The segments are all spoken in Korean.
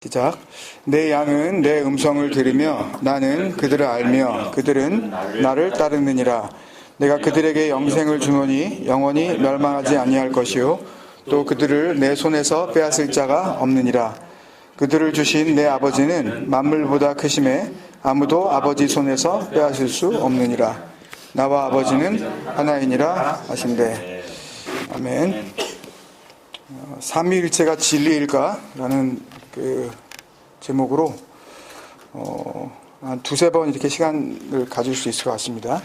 시작. 내 양은 내 음성을 들으며 나는 그들을 알며 그들은 나를 따르느니라. 내가 그들에게 영생을 주노니 영원히 멸망하지 아니할 것이요 또 그들을 내 손에서 빼앗을 자가 없느니라. 그들을 주신 내 아버지는 만물보다 크심에 아무도 아버지 손에서 빼앗을 수 없느니라. 나와 아버지는 하나이니라 하신대. 아멘. 삼위일체가 진리일까라는 그 제목으로 한 두세 번 이렇게 시간을 가질 수 있을 것 같습니다.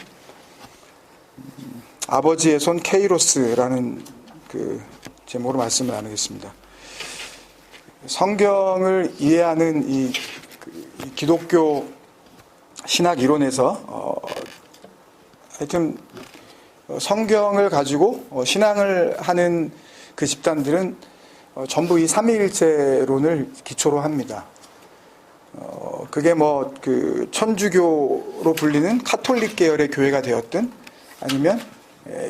아버지의 손 케이로스라는 그 제목으로 말씀을 나누겠습니다. 성경을 이해하는 이 기독교 신학 이론에서 하여튼 성경을 가지고 신앙을 하는 그 집단들은 전부 이 삼위일체론을 기초로 합니다. 그게 뭐 그 천주교로 불리는 카톨릭 계열의 교회가 되었든 아니면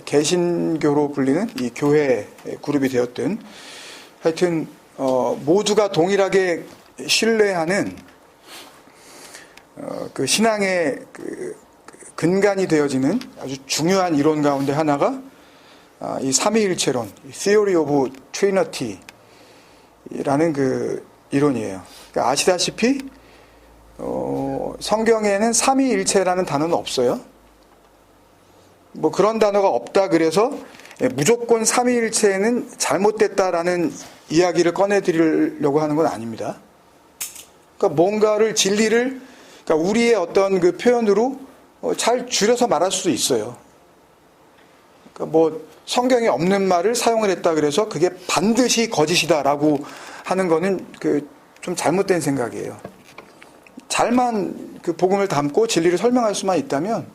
개신교로 불리는 이 교회 그룹이 되었든 하여튼 모두가 동일하게 신뢰하는 그 신앙의 그 근간이 되어지는 아주 중요한 이론 가운데 하나가 이 삼위일체론, Theory of Trinity라는 그 이론이에요. 그러니까 아시다시피 성경에는 삼위일체라는 단어는 없어요. 뭐 그런 단어가 없다 그래서 무조건 삼위일체는 잘못됐다라는 이야기를 꺼내드리려고 하는 건 아닙니다. 그러니까 뭔가를 진리를 그러니까 우리의 어떤 그 표현으로 잘 줄여서 말할 수도 있어요. 그러니까 뭐 성경에 없는 말을 사용을 했다 그래서 그게 반드시 거짓이다라고 하는 거는 그 좀 잘못된 생각이에요. 잘만 그 복음을 담고 진리를 설명할 수만 있다면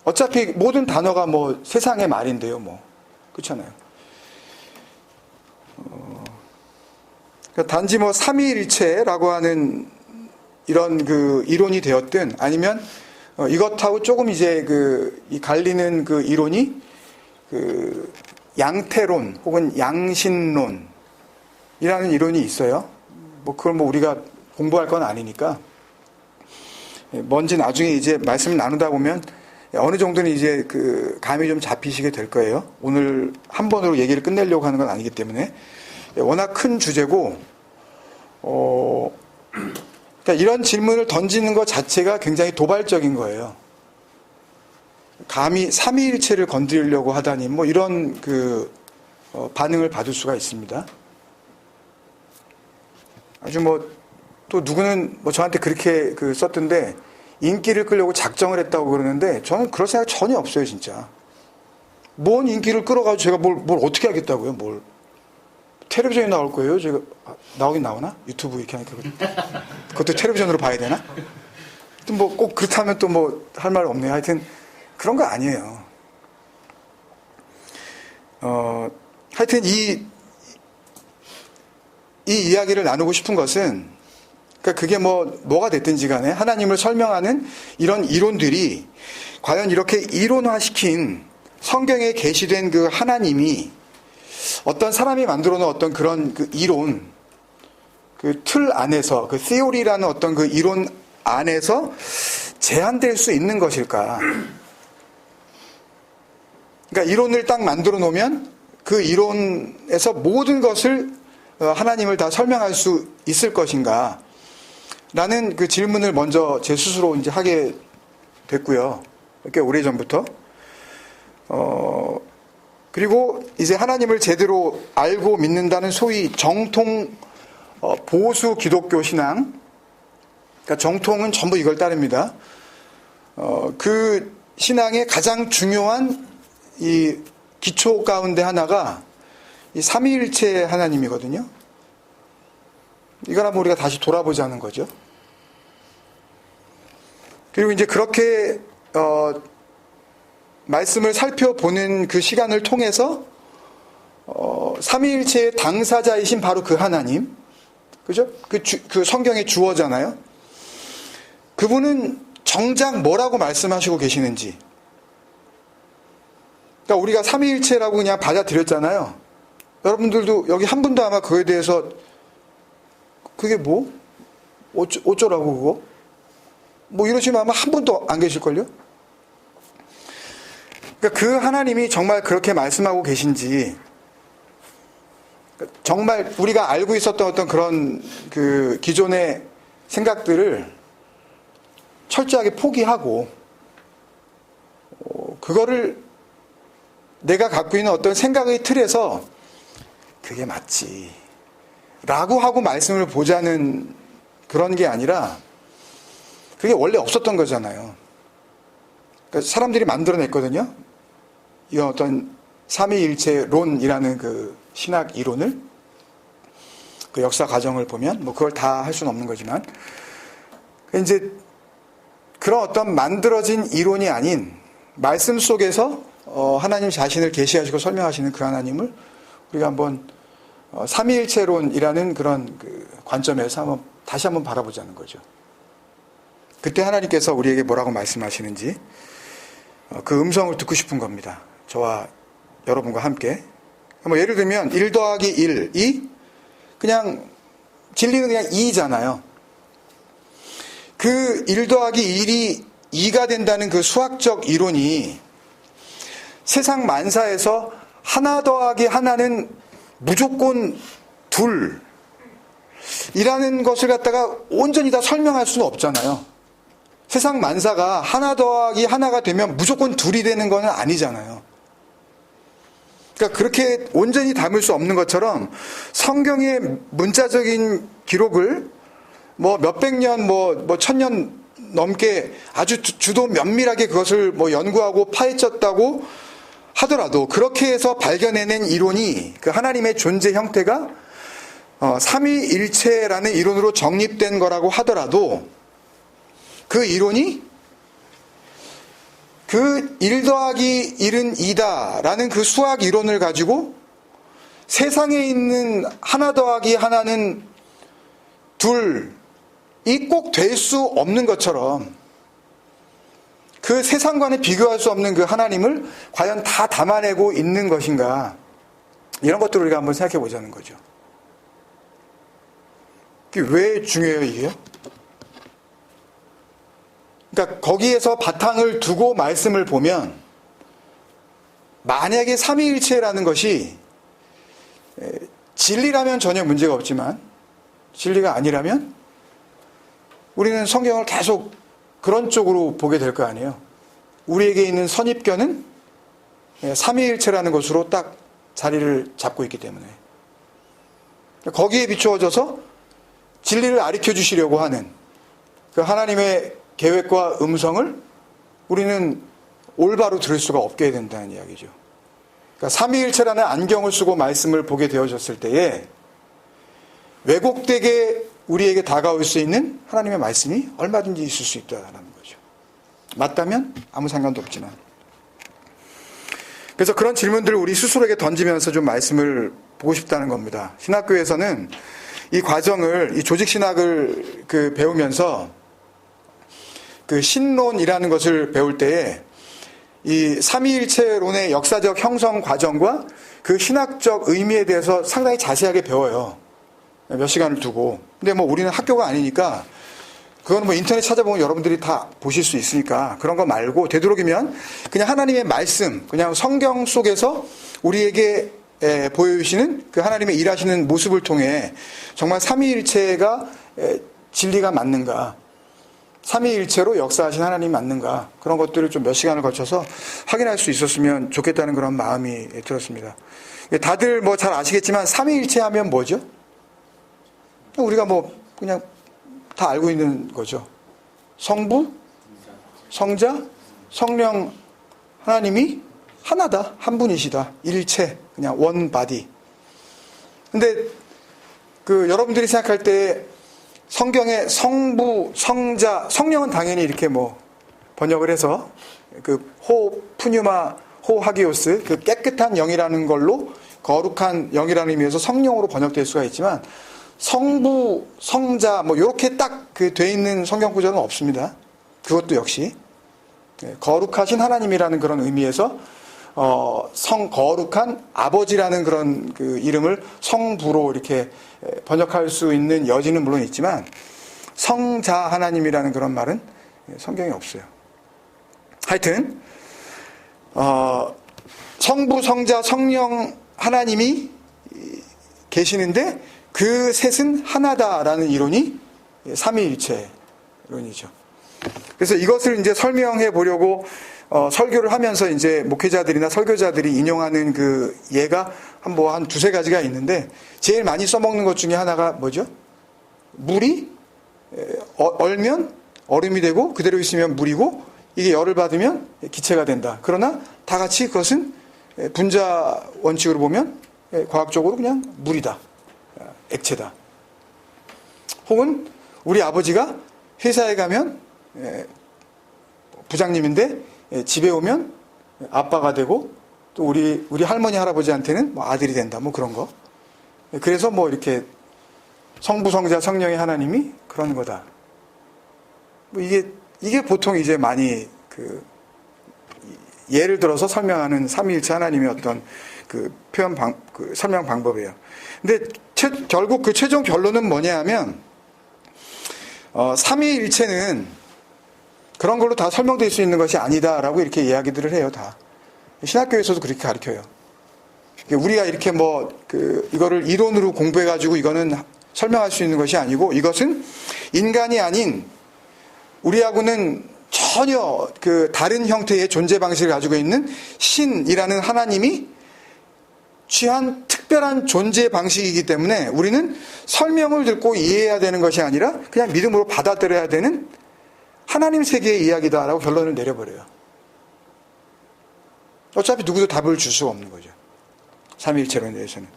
어차피 모든 단어가 뭐 세상의 말인데요, 뭐 그렇잖아요. 그러니까 단지 뭐 삼위일체라고 하는 이런 그 이론이 되었든 아니면 이것하고 조금 이제 이 갈리는 그 이론이 그 양태론 혹은 양신론이라는 이론이 있어요. 뭐 그걸 뭐 우리가 공부할 건 아니니까 뭔지 나중에 이제 말씀을 나누다 보면 어느 정도는 이제 그 감이 좀 잡히시게 될 거예요. 오늘 한 번으로 얘기를 끝내려고 하는 건 아니기 때문에 워낙 큰 주제고 그러니까 이런 질문을 던지는 것 자체가 굉장히 도발적인 거예요. 감히 삼위일체를 건드리려고 하다니 뭐 이런 그 반응을 받을 수가 있습니다. 아주 뭐 또 누구는 뭐 저한테 그렇게 그 썼던데 인기를 끌려고 작정을 했다고 그러는데 저는 그럴 생각 전혀 없어요, 진짜. 뭔 인기를 끌어가지고 제가 뭘 어떻게 하겠다고요, 뭘. 텔레비전에 나올 거예요, 제가. 나오긴 나오나? 유튜브 이렇게 하니까. 그것도 텔레비전으로 봐야 되나? 뭐 꼭 그렇다면 또 뭐 할 말 없네요. 하여튼 그런 거 아니에요. 하여튼 이 이야기를 나누고 싶은 것은 그러니까 그게 뭐가 됐든지 간에 하나님을 설명하는 이런 이론들이 과연 이렇게 이론화시킨 성경에 계시된 그 하나님이 어떤 사람이 만들어 놓은 어떤 그런 그 이론 그 틀 안에서 그 theory라는 어떤 그 이론 안에서 제한될 수 있는 것일까? 그러니까 이론을 딱 만들어 놓으면 그 이론에서 모든 것을 하나님을 다 설명할 수 있을 것인가? 라는 그 질문을 먼저 제 스스로 이제 하게 됐고요. 꽤 오래전부터. 그리고 이제 하나님을 제대로 알고 믿는다는 소위 정통 보수 기독교 신앙. 그러니까 정통은 전부 이걸 따릅니다. 그 신앙의 가장 중요한 이 기초 가운데 하나가 이 삼위일체 하나님이거든요. 이걸 한번 우리가 다시 돌아보자는 거죠. 그리고 이제 그렇게 말씀을 살펴보는 그 시간을 통해서 삼위일체의 당사자이신 바로 그 하나님, 그죠? 그 성경의 주어잖아요. 그분은 정작 뭐라고 말씀하시고 계시는지. 그러니까 우리가 삼위일체라고 그냥 받아들였잖아요. 여러분들도 여기 한 분도 아마 그거에 대해서 그게 뭐? 어쩌라고 그거? 뭐 이러시면 아마 한 분도 안 계실걸요? 그러니까 그 하나님이 정말 그렇게 말씀하고 계신지, 정말 우리가 알고 있었던 어떤 그런 그 기존의 생각들을 철저하게 포기하고, 그거를 내가 갖고 있는 어떤 생각의 틀에서 그게 맞지 라고 하고 말씀을 보자는 그런 게 아니라, 그게 원래 없었던 거잖아요. 그러니까 사람들이 만들어냈거든요. 이런 어떤 삼위일체론이라는 그 신학 이론을, 그 역사 과정을 보면 뭐 그걸 다 할 수는 없는 거지만, 이제 그런 어떤 만들어진 이론이 아닌 말씀 속에서 하나님 자신을 계시하시고 설명하시는 그 하나님을 우리가 한번 삼위일체론이라는 그런 그 관점에서 다시 한번 바라보자는 거죠. 그때 하나님께서 우리에게 뭐라고 말씀하시는지 그 음성을 듣고 싶은 겁니다. 저와 여러분과 함께. 뭐 예를 들면 1 더하기 1이 그냥 진리는 그냥 2잖아요. 그 1 더하기 1이 2가 된다는 그 수학적 이론이 세상 만사에서 하나 더하기 하나는 무조건 둘이라는 것을 갖다가 온전히 다 설명할 수는 없잖아요. 세상 만사가 하나 더하기 하나가 되면 무조건 둘이 되는 건 아니잖아요. 그러니까 그렇게 온전히 담을 수 없는 것처럼 성경의 문자적인 기록을 뭐 몇백 년, 뭐 천년 넘게 아주 주도 면밀하게 그것을 뭐 연구하고 파헤쳤다고 하더라도, 그렇게 해서 발견해낸 이론이 그 하나님의 존재 형태가 삼위일체라는 이론으로 정립된 거라고 하더라도, 그 이론이 그 1 더하기 1은 2다라는 그 수학 이론을 가지고 세상에 있는 하나 더하기 하나는 둘이 꼭 될 수 없는 것처럼, 그 세상과는 비교할 수 없는 그 하나님을 과연 다 담아내고 있는 것인가, 이런 것들을 우리가 한번 생각해 보자는 거죠. 그게 왜 중요해요, 이게요? 그러니까 거기에서 바탕을 두고 말씀을 보면, 만약에 삼위일체라는 것이 진리라면 전혀 문제가 없지만 진리가 아니라면 우리는 성경을 계속 그런 쪽으로 보게 될 거 아니에요. 우리에게 있는 선입견은 삼위일체라는 것으로 딱 자리를 잡고 있기 때문에 거기에 비추어져서 진리를 가르쳐 주시려고 하는 그 하나님의 계획과 음성을 우리는 올바로 들을 수가 없게 된다는 이야기죠. 그러니까 삼위일체라는 안경을 쓰고 말씀을 보게 되어졌을 때에 왜곡되게 우리에게 다가올 수 있는 하나님의 말씀이 얼마든지 있을 수 있다는 거죠. 맞다면 아무 상관도 없지만. 그래서 그런 질문들을 우리 스스로에게 던지면서 좀 말씀을 보고 싶다는 겁니다. 신학교에서는 이 과정을, 이 조직신학을 배우면서 그 신론이라는 것을 배울 때에 이 삼위일체론의 역사적 형성 과정과 그 신학적 의미에 대해서 상당히 자세하게 배워요. 몇 시간을 두고. 근데 뭐 우리는 학교가 아니니까 그거는 뭐 인터넷 찾아보면 여러분들이 다 보실 수 있으니까 그런 거 말고 되도록이면 그냥 하나님의 말씀, 그냥 성경 속에서 우리에게 보여주시는 그 하나님의 일하시는 모습을 통해 정말 삼위일체가 진리가 맞는가, 삼위일체로 역사하신 하나님이 맞는가, 그런 것들을 좀 몇 시간을 거쳐서 확인할 수 있었으면 좋겠다는 그런 마음이 들었습니다. 다들 뭐 잘 아시겠지만 삼위일체 하면 뭐죠? 우리가 뭐 그냥 다 알고 있는 거죠. 성부, 성자, 성령, 하나님이 하나다, 한 분이시다, 일체, 그냥 원 바디. 근데 여러분들이 생각할 때 성경의 성부, 성자, 성령은 당연히 이렇게 뭐 번역을 해서 푸뉴마, 하기오스, 깨끗한 영이라는 걸로 거룩한 영이라는 의미에서 성령으로 번역될 수가 있지만, 성부, 성자, 뭐 이렇게 딱 돼 있는 성경 구절은 없습니다. 그것도 역시 거룩하신 하나님이라는 그런 의미에서 성거룩한 아버지라는 그런 그 이름을 성부로 이렇게 번역할 수 있는 여지는 물론 있지만 성자 하나님이라는 그런 말은 성경에 없어요. 하여튼 성부, 성자, 성령 하나님이 계시는데 그 셋은 하나다라는 이론이 삼위일체 이론이죠. 그래서 이것을 이제 설명해 보려고 설교를 하면서 이제 목회자들이나 설교자들이 인용하는 그 예가 한 두세 가지가 있는데 제일 많이 써먹는 것 중에 하나가 뭐죠? 물이 얼면 얼음이 되고 그대로 있으면 물이고 이게 열을 받으면 기체가 된다. 그러나 다 같이 그것은 분자 원칙으로 보면 과학적으로 그냥 물이다. 액체다. 혹은 우리 아버지가 회사에 가면 부장님인데 집에 오면 아빠가 되고 또 우리 할머니 할아버지한테는 뭐 아들이 된다. 뭐 그런 거. 그래서 뭐 이렇게 성부 성자 성령의 하나님이 그런 거다. 뭐 이게 보통 이제 많이 그 예를 들어서 설명하는 삼위일체 하나님의 어떤 그 표현 그 설명 방법이에요. 근데 결국 그 최종 결론은 뭐냐 하면 삼위일체는 그런 걸로 다 설명될 수 있는 것이 아니다라고 이렇게 이야기들을 해요. 다 신학교에서도 그렇게 가르쳐요. 우리가 이렇게 이거를 이론으로 공부해 가지고 이거는 설명할 수 있는 것이 아니고 이것은 인간이 아닌 우리하고는 전혀 그 다른 형태의 존재 방식을 가지고 있는 신이라는 하나님이 취한 특별한 존재 방식이기 때문에 우리는 설명을 듣고 이해해야 되는 것이 아니라 그냥 믿음으로 받아들여야 되는 하나님 세계의 이야기다라고 결론을 내려버려요. 어차피 누구도 답을 줄 수가 없는 거죠. 삼위일체론에 대해서는.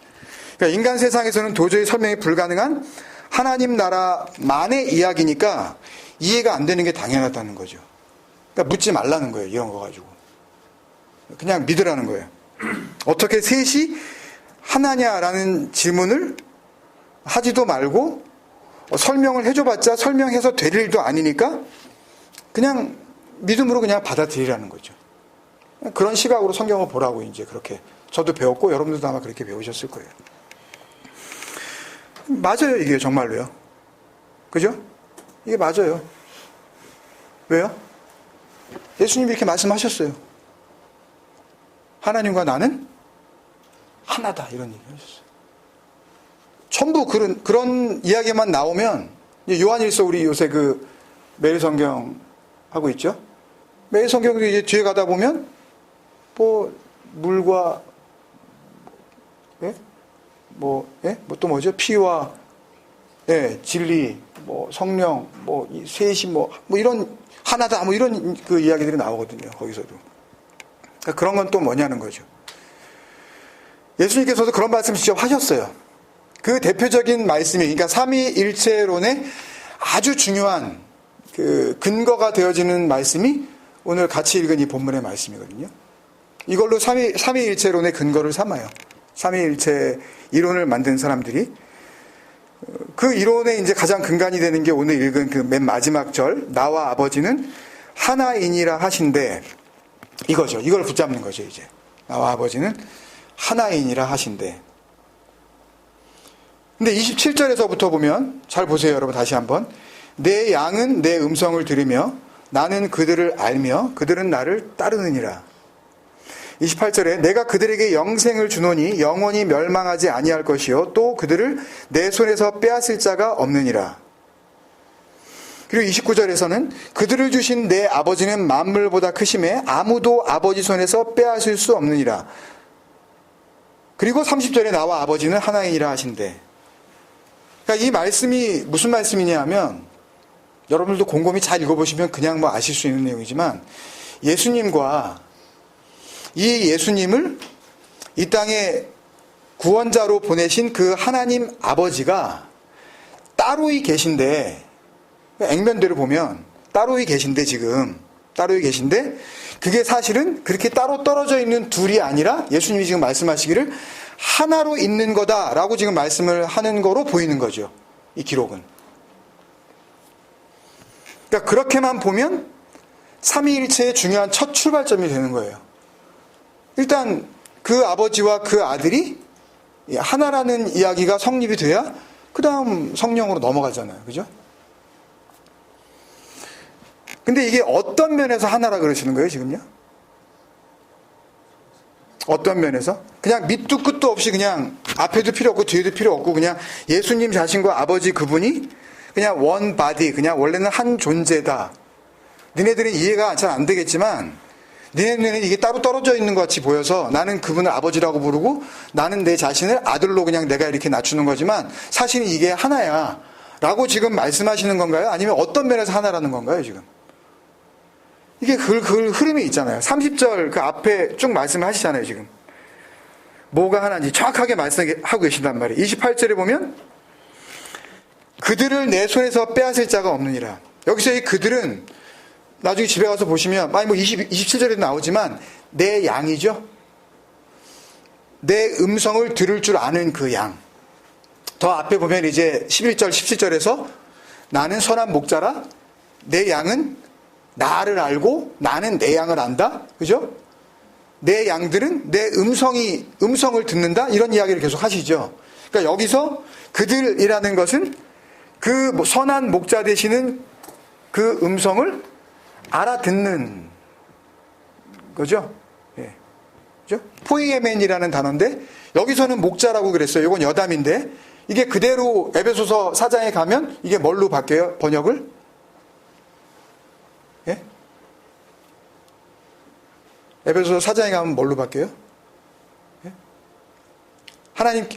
그러니까 인간 세상에서는 도저히 설명이 불가능한 하나님 나라만의 이야기니까 이해가 안 되는 게 당연하다는 거죠. 그러니까 묻지 말라는 거예요. 이런 거 가지고. 그냥 믿으라는 거예요. 어떻게 셋이 하나냐라는 질문을 하지도 말고 설명을 해줘봤자 설명해서 될 일도 아니니까 그냥 믿음으로 그냥 받아들이라는 거죠. 그런 시각으로 성경을 보라고 이제 그렇게 저도 배웠고 여러분들도 아마 그렇게 배우셨을 거예요. 맞아요. 이게 정말로요. 그죠? 이게 맞아요. 왜요? 예수님이 이렇게 말씀하셨어요. 하나님과 나는 하나다 이런 얘기 하셨어요. 전부 그런 이야기만 나오면 요한일서 우리 요새 그 매일성경 하고 있죠. 매일성경도 이제 뒤에 가다 보면 뭐 물과 또 뭐죠? 피와 진리, 뭐 성령, 뭐 셋이 뭐 이런 하나다 뭐 이런 그 이야기들이 나오거든요. 거기서도. 그러니까 그런 건 또 뭐냐는 거죠. 예수님께서도 그런 말씀 직접 하셨어요. 그 대표적인 말씀이 그러니까 삼위일체론의 아주 중요한 그 근거가 되어지는 말씀이 오늘 같이 읽은 이 본문의 말씀이거든요. 이걸로 삼위일체론의 근거를 삼아요. 삼위일체 이론을 만든 사람들이 그 이론의 이제 가장 근간이 되는 게 오늘 읽은 그 맨 마지막 절 나와 아버지는 하나이니라 하신대 이거죠. 이걸 붙잡는 거죠. 이제 나와 아버지는 하나이니라 하신대. 근데 27절에서부터 보면 잘 보세요. 여러분 다시 한번 내 양은 내 음성을 들으며 나는 그들을 알며 그들은 나를 따르느니라. 28절에 내가 그들에게 영생을 주노니 영원히 멸망하지 아니할 것이요 또 그들을 내 손에서 빼앗을 자가 없느니라. 그리고 29절에서는 그들을 주신 내 아버지는 만물보다 크심에 아무도 아버지 손에서 빼앗을 수 없느니라. 그리고 30절에 나와 아버지는 하나이니라 하신대. 그러니까 이 말씀이 무슨 말씀이냐 하면 여러분들도 곰곰이 잘 읽어보시면 그냥 뭐 아실 수 있는 내용이지만 예수님과 이 예수님을 이 땅에 구원자로 보내신 그 하나님 아버지가 따로이 계신데 액면대로 보면 따로이 계신데 지금 따로이 계신데 그게 사실은 그렇게 따로 떨어져 있는 둘이 아니라 예수님이 지금 말씀하시기를 하나로 있는 거다라고 지금 말씀을 하는 거로 보이는 거죠. 이 기록은. 그러니까 그렇게만 보면 삼위일체의 중요한 첫 출발점이 되는 거예요. 일단 그 아버지와 그 아들이 하나라는 이야기가 성립이 돼야 그 다음 성령으로 넘어가잖아요. 그죠? 근데 이게 어떤 면에서 하나라 그러시는 거예요, 지금요? 어떤 면에서? 그냥 밑도 끝도 없이 그냥 앞에도 필요 없고 뒤에도 필요 없고 그냥 예수님 자신과 아버지 그분이 그냥 원 바디, 그냥 원래는 한 존재다. 니네들은 이해가 잘 안 되겠지만 니네들은 이게 따로 떨어져 있는 것 같이 보여서 나는 그분을 아버지라고 부르고 나는 내 자신을 아들로 그냥 내가 이렇게 낮추는 거지만 사실은 이게 하나야 라고 지금 말씀하시는 건가요? 아니면 어떤 면에서 하나라는 건가요, 지금? 이게 그 흐름이 있잖아요. 30절 그 앞에 쭉 말씀하시잖아요, 지금. 뭐가 하나인지 정확하게 말씀하고 계신단 말이에요. 28절에 보면 그들을 내 손에서 빼앗을 자가 없느니라. 여기서 이 그들은 나중에 집에 가서 보시면 아니 뭐 27절에도 나오지만 내 양이죠. 내 음성을 들을 줄 아는 그 양. 더 앞에 보면 이제 11절 17절에서 나는 선한 목자라 내 양은 나를 알고 나는 내 양을 안다. 그죠? 내 양들은 내 음성을 듣는다. 이런 이야기를 계속 하시죠. 그러니까 여기서 그들이라는 것은 그 선한 목자 되시는 그 음성을 알아듣는 거죠. 예. 그죠? 포이에멘이라는 단어인데 여기서는 목자라고 그랬어요. 이건 여담인데 이게 그대로 에베소서 4장에 가면 이게 뭘로 바뀌어요? 번역을? 예? 에베소서 4장에 가면 뭘로 바뀌어요? 예?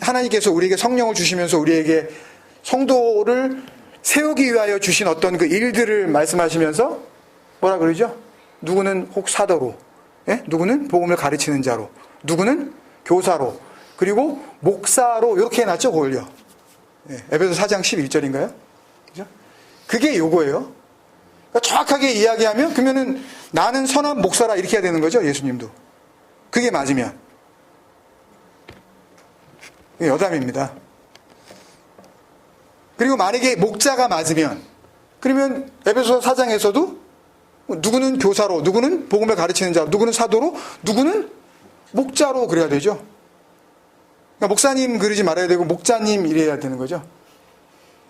하나님께서 우리에게 성령을 주시면서 우리에게 성도를 세우기 위하여 주신 어떤 그 일들을 말씀하시면서 뭐라 그러죠? 누구는 혹 사도로, 예? 누구는 복음을 가르치는 자로, 누구는 교사로, 그리고 목사로 이렇게 해놨죠, 그걸요. 예, 에베소 4장 11절인가요? 그죠? 그게 요거예요. 그러니까 정확하게 이야기하면 그러면은 나는 선한 목사라 이렇게 해야 되는 거죠, 예수님도. 그게 맞으면. 이게 여담입니다. 그리고 만약에 목자가 맞으면 그러면 에베소 4장에서도 누구는 교사로, 누구는 복음을 가르치는 자로, 누구는 사도로, 누구는 목자로 그래야 되죠. 그러니까 목사님 그러지 말아야 되고 목자님 이래야 되는 거죠.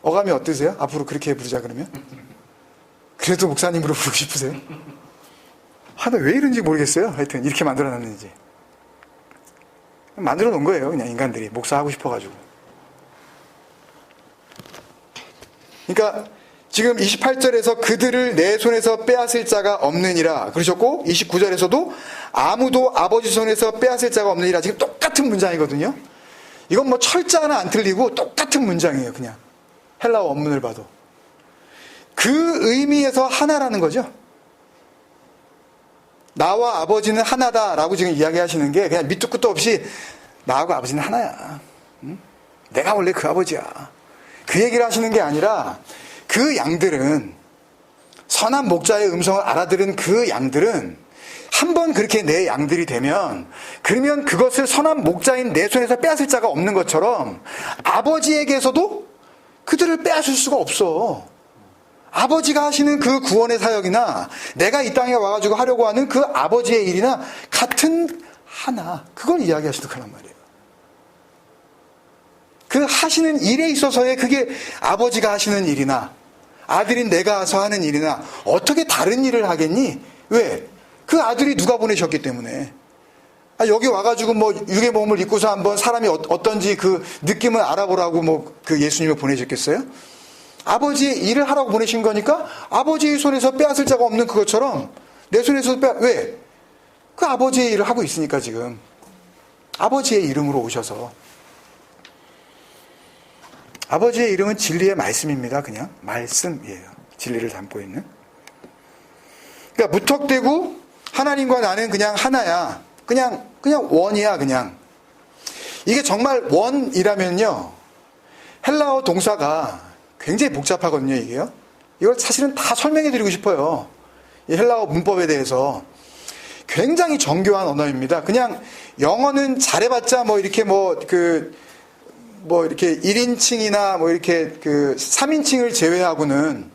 어감이 어떠세요? 앞으로 그렇게 부르자 그러면? 그래도 목사님으로 부르고 싶으세요? 나 왜 이런지 모르겠어요. 하여튼 이렇게 만들어놨는지. 만들어 놓은 거예요. 그냥 인간들이 목사하고 싶어가지고. 그러니까 지금 28절에서 그들을 내 손에서 빼앗을 자가 없느니라 그러셨고 29절에서도 아무도 아버지 손에서 빼앗을 자가 없느니라. 지금 똑같은 문장이거든요. 이건 뭐 철자 하나 안 틀리고 똑같은 문장이에요. 그냥 헬라어 원문을 봐도. 그 의미에서 하나라는 거죠. 나와 아버지는 하나다라고 지금 이야기하시는 게 그냥 밑도 끝도 없이 나하고 아버지는 하나야. 응? 내가 원래 그 아버지야. 그 얘기를 하시는 게 아니라 그 양들은 선한 목자의 음성을 알아들은 그 양들은 한번 그렇게 내 양들이 되면 그러면 그것을 선한 목자인 내 손에서 빼앗을 자가 없는 것처럼 아버지에게서도 그들을 빼앗을 수가 없어. 아버지가 하시는 그 구원의 사역이나 내가 이 땅에 와가지고 하려고 하는 그 아버지의 일이나 같은 하나, 그걸 이야기하시는 거란 말이에요. 그 하시는 일에 있어서의 그게 아버지가 하시는 일이나 아들인 내가 와서 하는 일이나 어떻게 다른 일을 하겠니? 왜? 그 아들이 누가 보내셨기 때문에. 여기 와가지고 뭐 육의 몸을 입고서 한번 사람이 어떤지 그 느낌을 알아보라고 뭐 그 예수님을 보내셨겠어요? 아버지의 일을 하라고 보내신 거니까 아버지의 손에서 빼앗을 자가 없는 그것처럼 내 손에서 왜? 그 아버지의 일을 하고 있으니까 지금. 아버지의 이름으로 오셔서. 아버지의 이름은 진리의 말씀입니다. 그냥 말씀이에요. 진리를 담고 있는. 그러니까 무턱대고 하나님과 나는 그냥 하나야. 그냥 원이야. 그냥. 이게 정말 원이라면요. 헬라어 동사가 굉장히 복잡하거든요. 이게요. 이걸 사실은 다 설명해 드리고 싶어요. 이 헬라어 문법에 대해서. 굉장히 정교한 언어입니다. 그냥 영어는 잘해봤자 뭐 이렇게 이렇게 1인칭이나 뭐 이렇게 그 3인칭을 제외하고는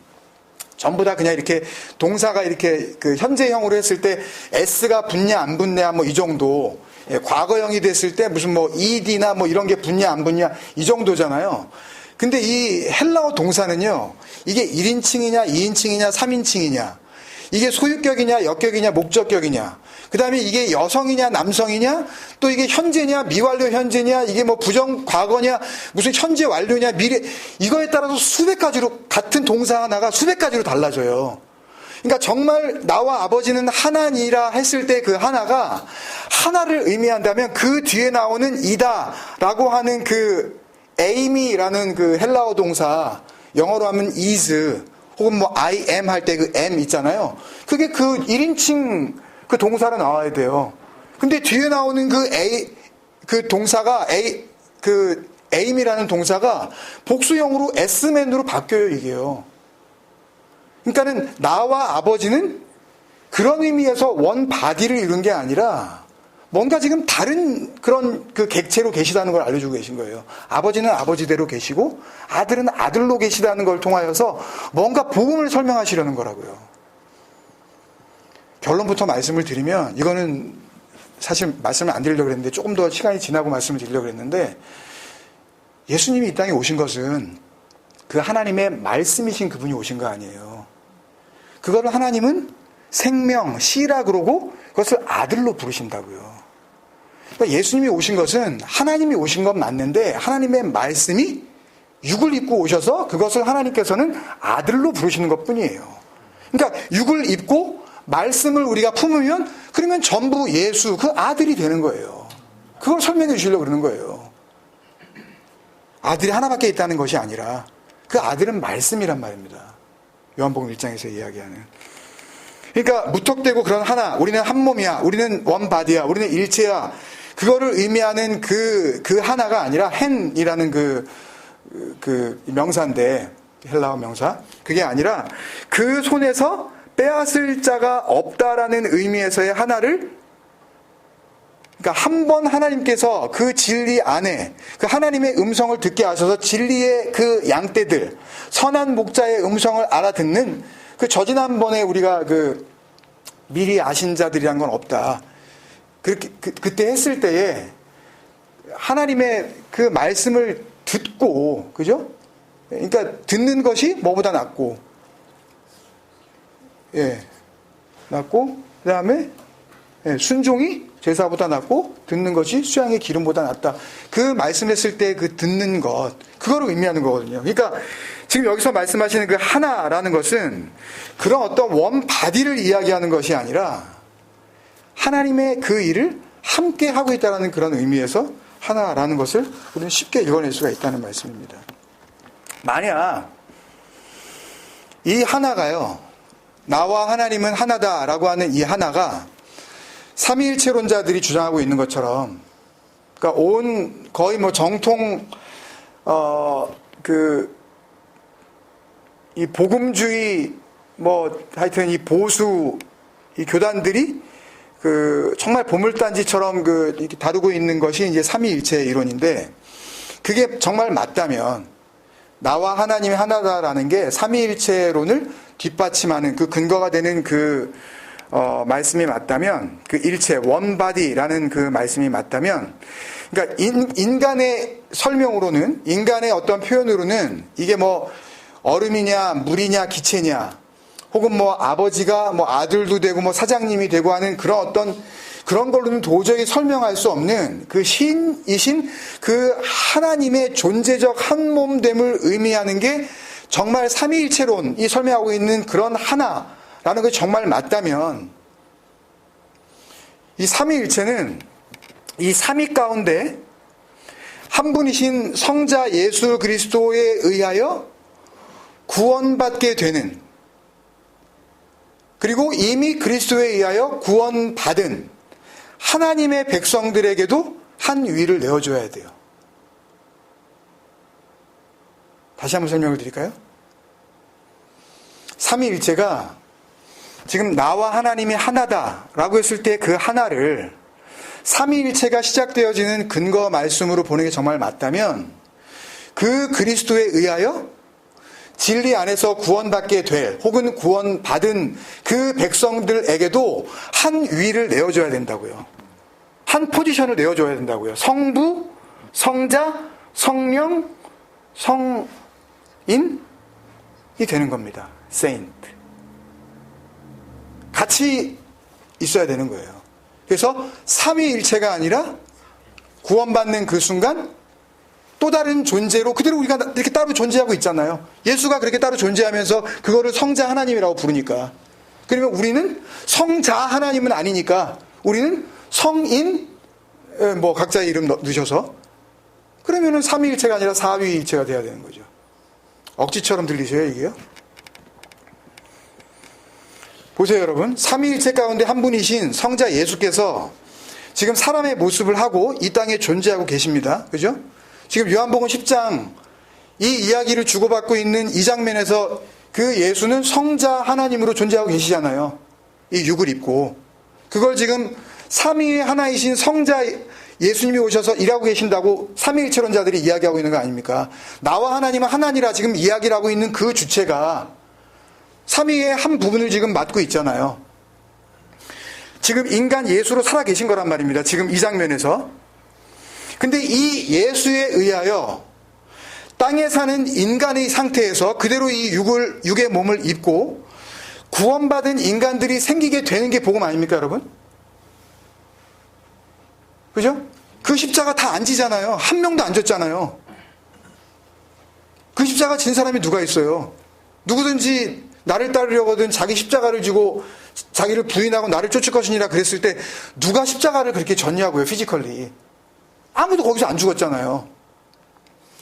전부 다 그냥 이렇게 동사가 이렇게 그 현재형으로 했을 때 S가 붙냐 안 붙냐 뭐 이 정도. 과거형이 됐을 때 무슨 뭐 ed나 뭐 이런 게 붙냐 안 붙냐 이 정도잖아요. 근데 이 헬라어 동사는요, 이게 1인칭이냐 2인칭이냐 3인칭이냐, 이게 소유격이냐 역격이냐 목적격이냐, 그 다음에 이게 여성이냐 남성이냐, 또 이게 현재냐 미완료 현재냐, 이게 뭐 부정 과거냐 무슨 현재 완료냐 미래, 이거에 따라서 수백 가지로, 같은 동사 하나가 수백 가지로 달라져요. 그러니까 정말 나와 아버지는 하나니라 했을 때 그 하나가 하나를 의미한다면 그 뒤에 나오는 이다라고 하는 그 am이라는 그 헬라어 동사, 영어로 하면 is, 혹은 뭐 I am 할 때 그 am 있잖아요. 그게 그 1인칭 그 동사로 나와야 돼요. 근데 뒤에 나오는 그 동사가 그 aim이라는 동사가 복수형으로 sman으로 바뀌어요, 이게요. 그러니까는 나와 아버지는 그런 의미에서 원 바디를 이룬 게 아니라 뭔가 지금 다른 그런 그 객체로 계시다는 걸 알려주고 계신 거예요. 아버지는 아버지대로 계시고 아들은 아들로 계시다는 걸 통하여서 뭔가 복음을 설명하시려는 거라고요. 결론부터 말씀을 드리면, 이거는 사실 말씀을 안 드리려고 했는데 조금 더 시간이 지나고 말씀을 드리려고 했는데, 예수님이 이 땅에 오신 것은 그 하나님의 말씀이신 그분이 오신 거 아니에요. 그거를 하나님은 생명, 씨라 그러고 그것을 아들로 부르신다고요. 그러니까 예수님이 오신 것은 하나님이 오신 건 맞는데 하나님의 말씀이 육을 입고 오셔서 그것을 하나님께서는 아들로 부르시는 것뿐이에요. 그러니까 육을 입고 말씀을 우리가 품으면 그러면 전부 예수, 그 아들이 되는 거예요. 그걸 설명해 주시려고 그러는 거예요. 아들이 하나밖에 있다는 것이 아니라 그 아들은 말씀이란 말입니다. 요한복음 1장에서 이야기하는. 그러니까 무턱대고 그런 하나, 우리는 한 몸이야, 우리는 원 바디야, 우리는 일체야, 그거를 의미하는 그 하나가 아니라 헨이라는 그 명사인데, 헬라어 명사, 그게 아니라 그 손에서 빼앗을 자가 없다라는 의미에서의 하나를, 그러니까 한 번 하나님께서 그 진리 안에 그 하나님의 음성을 듣게 하셔서 진리의 그 양떼들, 선한 목자의 음성을 알아듣는 그 저지난번에 우리가 그 미리 아신 자들이란 건 없다. 그렇게 그때 했을 때에 하나님의 그 말씀을 듣고, 그죠? 그러니까 듣는 것이 뭐보다 낫고, 낫고, 그 다음에 순종이 제사보다 낫고 듣는 것이 수양의 기름보다 낫다. 그 말씀했을 때 그 듣는 것, 그거를 의미하는 거거든요. 그러니까 지금 여기서 말씀하시는 그 하나라는 것은 그런 어떤 원 바디를 이야기하는 것이 아니라 하나님의 그 일을 함께 하고 있다는 그런 의미에서 하나라는 것을 우리는 쉽게 읽어낼 수가 있다는 말씀입니다. 만약 이 하나가요, 나와 하나님은 하나다라고 하는 이 하나가 삼위일체론자들이 주장하고 있는 것처럼, 그러니까 거의 뭐 정통 이 복음주의 하여튼 이 보수 이 교단들이 정말 보물단지처럼 이렇게 다루고 있는 것이 이제 삼위일체 이론인데, 그게 정말 맞다면 나와 하나님이 하나다라는 게 삼위일체론을 뒷받침하는 그 근거가 되는 말씀이 맞다면, 그 일체, 원바디라는 그 말씀이 맞다면, 그러니까 인간의 설명으로는, 인간의 어떤 표현으로는 이게 뭐 얼음이냐, 물이냐, 기체냐, 혹은 뭐 아버지가 뭐 아들도 되고 뭐 사장님이 되고 하는 그런 걸로는 도저히 설명할 수 없는 그 신이신 그 하나님의 존재적 한몸됨을 의미하는 게 정말 삼위일체론이 설명하고 있는 그런 하나라는 것이 정말 맞다면, 이 삼위일체는 이 삼위 가운데 한 분이신 성자 예수 그리스도에 의하여 구원받게 되는, 그리고 이미 그리스도에 의하여 구원받은 하나님의 백성들에게도 한 위를 내어줘야 돼요. 다시 한번 설명을 드릴까요? 삼위일체가 지금 나와 하나님이 하나다라고 했을 때 그 하나를 삼위일체가 시작되어지는 근거 말씀으로 보는 게 정말 맞다면, 그 그리스도에 의하여 진리 안에서 구원받게 될, 혹은 구원받은 그 백성들에게도 한 위를 내어줘야 된다고요. 한 포지션을 내어줘야 된다고요. 성부, 성자, 성령, 성인이 되는 겁니다. saint. 같이 있어야 되는 거예요. 그래서 삼위일체가 아니라 구원받는 그 순간 또 다른 존재로 그대로 우리가 이렇게 따로 존재하고 있잖아요. 예수가 그렇게 따로 존재하면서 그거를 성자 하나님이라고 부르니까. 그러면 우리는 성자 하나님은 아니니까 우리는 성인, 뭐 각자의 이름 넣으셔서 그러면은 삼위일체가 아니라 사위일체가 돼야 되는 거죠. 억지처럼 들리셔요, 이게요? 보세요, 여러분. 삼위일체 가운데 한 분이신 성자 예수께서 지금 사람의 모습을 하고 이 땅에 존재하고 계십니다. 그죠? 지금 요한복음 10장 이 이야기를 주고받고 있는 이 장면에서 그 예수는 성자 하나님으로 존재하고 계시잖아요. 이 육을 입고. 그걸 지금 삼위의 하나이신 성자 예수님이 오셔서 일하고 계신다고 삼위일체론자들이 이야기하고 있는 거 아닙니까? 나와 하나님은 하나니라 지금 이야기를 하고 있는 그 주체가 삼위의 한 부분을 지금 맡고 있잖아요. 지금 인간 예수로 살아계신 거란 말입니다. 지금 이 장면에서. 근데 이 예수에 의하여 땅에 사는 인간의 상태에서 그대로 이 육의 몸을 입고 구원받은 인간들이 생기게 되는 게 복음 아닙니까, 여러분? 그죠? 그 십자가 다 안 지잖아요. 한 명도 안 졌잖아요. 그 십자가 진 사람이 누가 있어요? 누구든지 나를 따르려거든 자기 십자가를 지고 자기를 부인하고 나를 쫓을 것이니라 그랬을 때 누가 십자가를 그렇게 졌냐고요, 피지컬리. 아무도 거기서 안 죽었잖아요.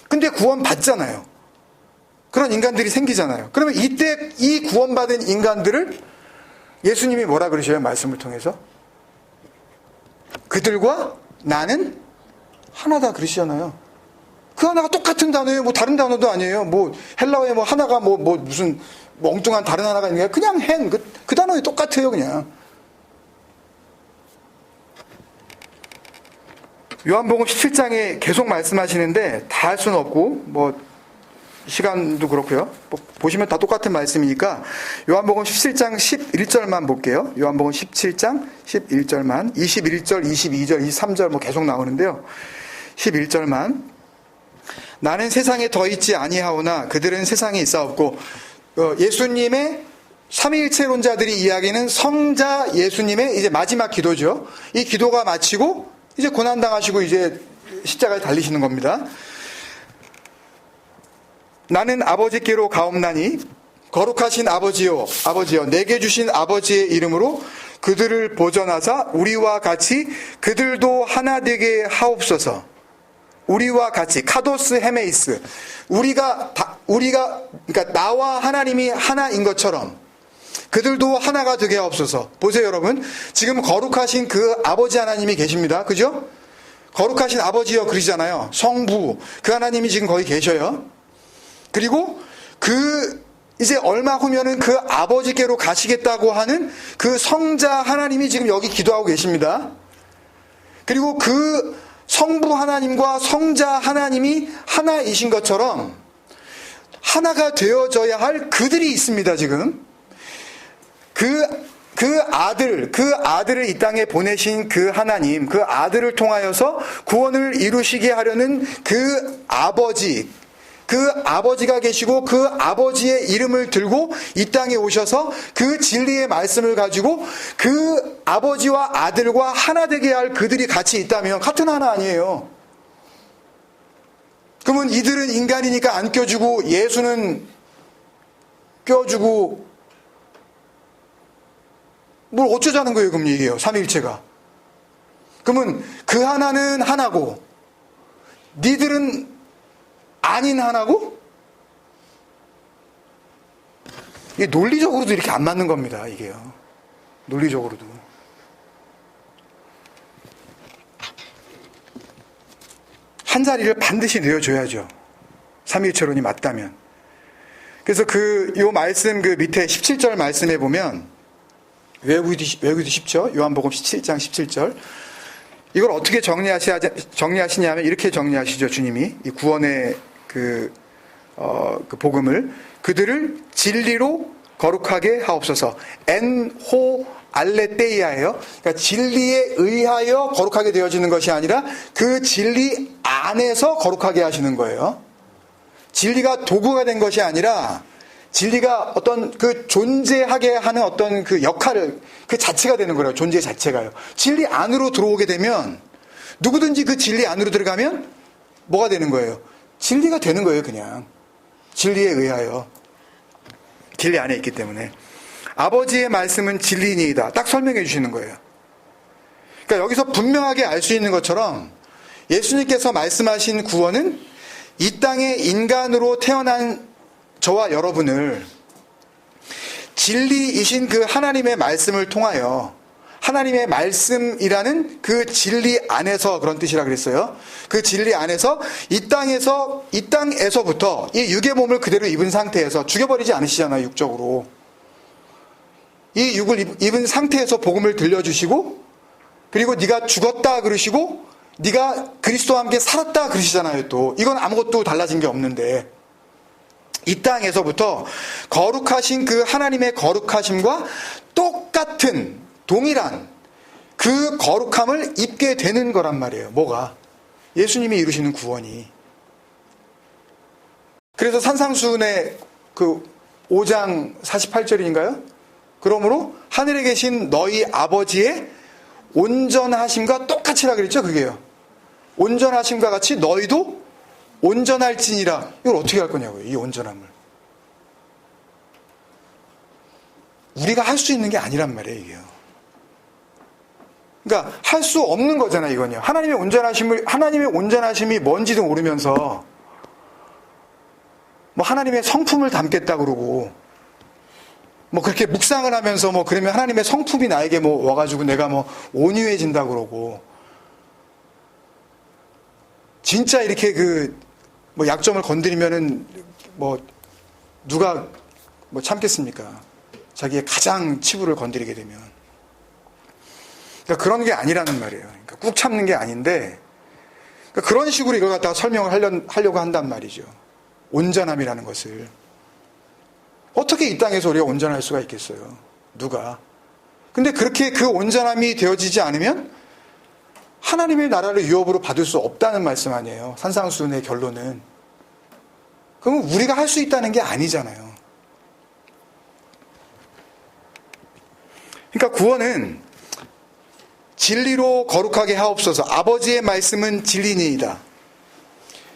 근데 구원 받잖아요. 그런 인간들이 생기잖아요. 그러면 이때 이 구원받은 인간들을 예수님이 뭐라 그러셔요? 말씀을 통해서. 그들과 나는 하나다 그러시잖아요. 그 하나가 똑같은 단어예요. 뭐 다른 단어도 아니에요. 뭐 헬라어에 뭐 하나가 뭐 무슨 뭐 엉뚱한 다른 하나가 있는 게 그냥 그 단어에 똑같아요, 그냥. 요한복음 17장에 계속 말씀하시는데 다 할 수는 없고 뭐 시간도 그렇고요. 보시면 다 똑같은 말씀이니까 요한복음 17장 11절만 볼게요. 요한복음 17장 11절만 21절, 22절, 23절 뭐 계속 나오는데요. 11절만 나는 세상에 더 있지 아니하오나 그들은 세상에 있사옵고 예수님의 삼위일체론자들이 이야기는 성자 예수님의 이제 마지막 기도죠. 이 기도가 마치고 이제 고난당하시고 이제 십자가에 달리시는 겁니다. 나는 아버지께로 가옵나니 거룩하신 아버지여 내게 주신 아버지의 이름으로 그들을 보전하사 우리와 같이 그들도 하나 되게 하옵소서. 우리와 같이 카도스 헤메이스 우리가 그러니까 나와 하나님이 하나인 것처럼 그들도 하나가 되게 하옵소서. 보세요, 여러분. 지금 거룩하신 그 아버지 하나님이 계십니다. 그죠? 거룩하신 아버지여 그러시잖아요. 성부 그 하나님이 지금 거기 계셔요. 그리고 이제 얼마 후면은 그 아버지께로 가시겠다고 하는 그 성자 하나님이 지금 여기 기도하고 계십니다. 그리고 그 성부 하나님과 성자 하나님이 하나이신 것처럼 하나가 되어져야 할 그들이 있습니다, 지금. 그 아들을 이 땅에 보내신 그 하나님, 그 아들을 통하여서 구원을 이루시게 하려는 그 아버지가 계시고 그 아버지의 이름을 들고 이 땅에 오셔서 그 진리의 말씀을 가지고 그 아버지와 아들과 하나 되게 할 그들이 같이 있다면 같은 하나 아니에요. 그러면 이들은 인간이니까 안 껴주고 예수는 껴주고 뭘 어쩌자는 거예요, 그럼 이게요. 삼위일체가. 그러면 그 하나는 하나고 니들은 아닌 하나고? 이게 논리적으로도 이렇게 안 맞는 겁니다, 이게요. 논리적으로도. 한 자리를 반드시 내어줘야죠. 삼위일체론이 맞다면. 그래서 요 말씀 밑에 17절 말씀에 보면 외우기도 쉽죠? 요한복음 17장 17절. 이걸 어떻게 정리하시냐면 이렇게 정리하시죠, 주님이. 이 구원의 그 복음을. 그들을 진리로 거룩하게 하옵소서. 엔호 알레테이아예요. 그러니까 진리에 의하여 거룩하게 되어지는 것이 아니라 그 진리 안에서 거룩하게 하시는 거예요. 진리가 도구가 된 것이 아니라 진리가 어떤 그 존재하게 하는 어떤 그 역할을 그 자체가 되는 거예요. 존재 자체가요. 진리 안으로 들어오게 되면 누구든지 그 진리 안으로 들어가면 뭐가 되는 거예요? 진리가 되는 거예요. 그냥 진리에 의하여 진리 안에 있기 때문에 아버지의 말씀은 진리니이다. 딱 설명해 주시는 거예요. 그러니까 여기서 분명하게 알 수 있는 것처럼 예수님께서 말씀하신 구원은 이 땅에 인간으로 태어난 저와 여러분을 진리이신 그 하나님의 말씀을 통하여 하나님의 말씀이라는 그 진리 안에서 그런 뜻이라 그랬어요. 그 진리 안에서 이 땅에서부터 이 육의 몸을 그대로 입은 상태에서 죽여버리지 않으시잖아요. 육적으로. 이 육을 입은 상태에서 복음을 들려주시고 그리고 네가 죽었다 그러시고 네가 그리스도와 함께 살았다 그러시잖아요. 또 이건 아무것도 달라진 게 없는데 이 땅에서부터 거룩하신 그 하나님의 거룩하심과 똑같은 동일한 그 거룩함을 입게 되는 거란 말이에요. 뭐가? 예수님이 이루시는 구원이. 그래서 산상수훈의 그 5장 48절인가요? 그러므로 하늘에 계신 너희 아버지의 온전하심과 똑같이라 그랬죠. 그게요. 온전하심과 같이 너희도 온전할지니라. 이걸 어떻게 할 거냐고요. 이 온전함을. 우리가 할 수 있는 게 아니란 말이에요. 이게요. 그러니까 할 수 없는 거잖아요. 이건요. 하나님의 온전하심이 뭔지도 모르면서 뭐 하나님의 성품을 담겠다 그러고 뭐 그렇게 묵상을 하면서 뭐 그러면 하나님의 성품이 나에게 뭐 와가지고 내가 뭐 온유해진다 그러고 진짜 이렇게 그 뭐 약점을 건드리면은 뭐 누가 뭐 참겠습니까? 자기의 가장 치부를 건드리게 되면. 그러니까 그런 게 아니라는 말이에요. 그러니까 꾹 참는 게 아닌데 그러니까 그런 식으로 이걸 갖다가 설명을 하려고 한단 말이죠. 온전함이라는 것을. 어떻게 이 땅에서 우리가 온전할 수가 있겠어요? 누가? 근데 그렇게 그 온전함이 되어지지 않으면 하나님의 나라를 유업으로 받을 수 없다는 말씀 아니에요. 산상수훈의 결론은. 그러면 우리가 할 수 있다는 게 아니잖아요. 그러니까 구원은 진리로 거룩하게 하옵소서. 아버지의 말씀은 진리니이다.